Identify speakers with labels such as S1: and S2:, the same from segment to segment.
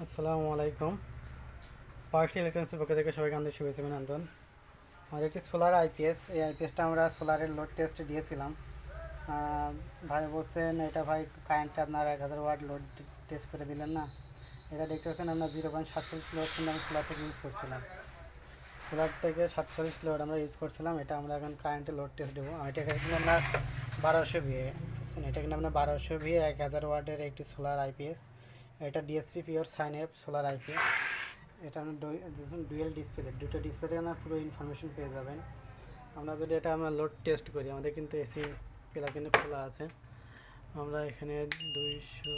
S1: আসসালামু আলাইকুম। ফার্স্ট ইলেকট্রনিক্সের পক্ষ থেকে সবাইকে আমাদের শুভেচ্ছা অভিনন্দন। আমাদের একটি সোলার আইপিএস, এই আইপিএসটা আমরা সোলারের লোড টেস্ট দিয়েছিলাম। ভাই বলছেন এটা ভাই কারেন্টটা আপনার 1000 ওয়াট লোড টেস্ট করে দিলেন না। এটা দেখতে পাচ্ছেন আমরা 0.47 কিলো কিন্তু আমি সোলার থেকে ইউজ করছিলাম। সোলার থেকে 47 কিলো আমরা ইউজ করছিলাম। এটা আমরা এখন কারেন্টে লোড টেস্ট দেবো। এটা কিন্তু আপনার 1200 ভিএ, বুঝছেন, এটা কিন্তু আপনার 1200 ভিএ 1000 ওয়াটের একটি সোলার আইপিএস। এটা DSP pure sine F solar IPS. এটা আমরা ডুয়েল ডিসপ্লে, দুটো ডিসপ্লে আমরা পুরো ইনফরমেশন পেয়ে যাবেন। আমরা যদি এটা আমরা লোড টেস্ট করি, আমাদের কিন্তু এসি প্লাগ কিন্তু খোলা আছে। আমরা এখানে 200,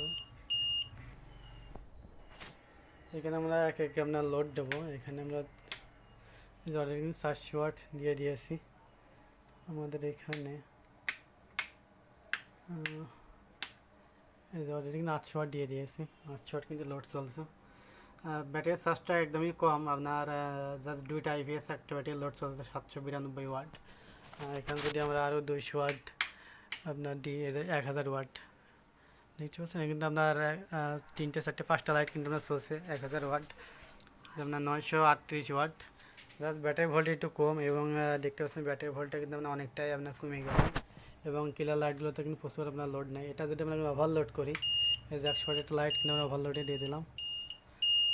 S1: এখানে আমরা এক এক আমরা লোড দেবো। এখানে আমরা অলরেডি 400 ওয়াট দিয়ে দিয়েছি। আমাদের এখানে অলরেডি 800 ওয়াট দিয়ে দিয়েছি। 800 ওয়াট কিন্তু লোড চলছে। ব্যাটারির চার্জটা একদমই কম, আপনার জাস্ট দুইটা আইপিএস একটা ব্যাটারি লোড চলছে 792 ওয়াট। এখানে যদি আমরা আরও 200 ওয়াট আপনার দিই, 1000 ওয়াট দেখতে পাচ্ছেন। কিন্তু আপনার 3টে 4টে 5টা লাইট কিন্তু আপনার চলছে 1000 ওয়াট, আপনার 938 ওয়াট। জাস্ট ব্যাটারি ভোল্টেজ একটু কম এবং দেখতে পাচ্ছেন ব্যাটারি ভোল্টটা কিন্তু আপনার অনেকটাই আপনার কমে গেছে এবং কিলার লাইটগুলোতে কিন্তু প্রচুর আপনার লোড নেই। এটা যদি আমরা ওভারলোড করি, এই যে 100 ওয়াটের লাইট কিন্তু আমরা ওভারলোডে দিয়ে দিলাম।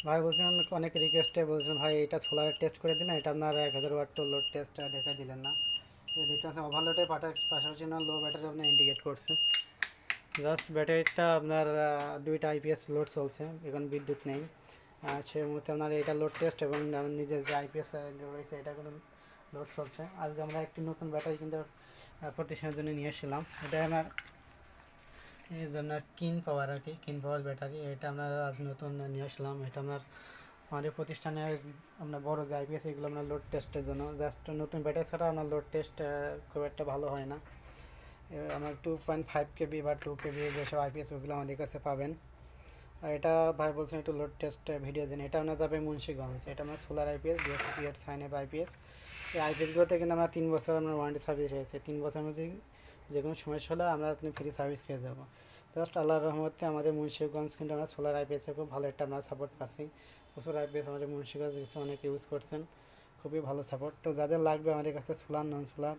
S1: ভাই বলছেন অনেক রিকোয়েস্টে বলছেন ভাই এটা সোলারের টেস্ট করে দিলেন, এটা আপনার 1000 ওয়াট তো লোড টেস্ট দেখা দিলেন না। দেখতে পাচ্ছেন ওভারলোডের পাশাপাশি না লো ব্যাটারি আপনার ইন্ডিকেট করছে। জাস্ট ব্যাটারিটা আপনার দুইটা আইপিএস লোড চলছে, এখন বিদ্যুৎ নেই। সেই মুহূর্তে আপনার এটা লোড টেস্ট এবং নিজের যে আইপিএস রয়েছে এটা কোনো লোড চলছে। আজকে আমরা একটি নতুন ব্যাটারি কিন্তু প্রতিষ্ঠানের জন্য নিয়ে এসেছিলাম। এটা আমার এই যে আপনার কিন পাওয়ার আর কি, কিন পাওয়ার ব্যাটারি, এটা আমরা আজ নতুন নিয়ে আসলাম। এটা আপনার আমাদের প্রতিষ্ঠানে আমরা বড় যে আইপিএস এগুলো আমরা লোড টেস্টের জন্য, জাস্ট নতুন ব্যাটারি ছাড়া আপনার লোড টেস্ট খুব একটা ভালো হয় না। আমার 2.5 কেবি বা 2 কেবি যেসব আইপিএস ওগুলো আমাদের কাছে পাবেন। আর এটা ভাই বলছেন একটু লোড টেস্ট ভিডিও দিন। এটা আমরা যাবে মুন্সিগঞ্জ। এটা আমার সোলার আইপিএস, ডিএসপি এর সাইন এফ আইপিএস। এই আইপিএসগুলোতে কিন্তু আমরা 3 বছর আমরা ওয়ারেন্টি সার্ভিস হয়েছে। 3 বছরের মধ্যে যে কোনো সমস্যা হলে আমরা আপনি ফ্রি সার্ভিস পেয়ে যাবো। জাস্ট আল্লাহর রহমতে আমাদের মুন্সিগঞ্জ কিন্তু আমরা সোলার আইপিএসে খুব ভালো একটা আমরা সাপোর্ট পাচ্ছি। প্রচুর আইপিএস আমাদের মুন্সিগঞ্জ কিছু অনেকে ইউজ করছেন, খুবই ভালো সাপোর্ট। তো যাদের লাগবে আমাদের কাছে সোলার নন সোলার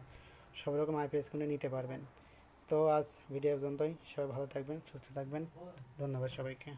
S1: সব রকম আইপিএস কিন্তু নিতে পারবেন। তো আজ ভিডিও পর্যন্তই। সবাই ভালো থাকবেন, সুস্থ থাকবেন। ধন্যবাদ সবাইকে।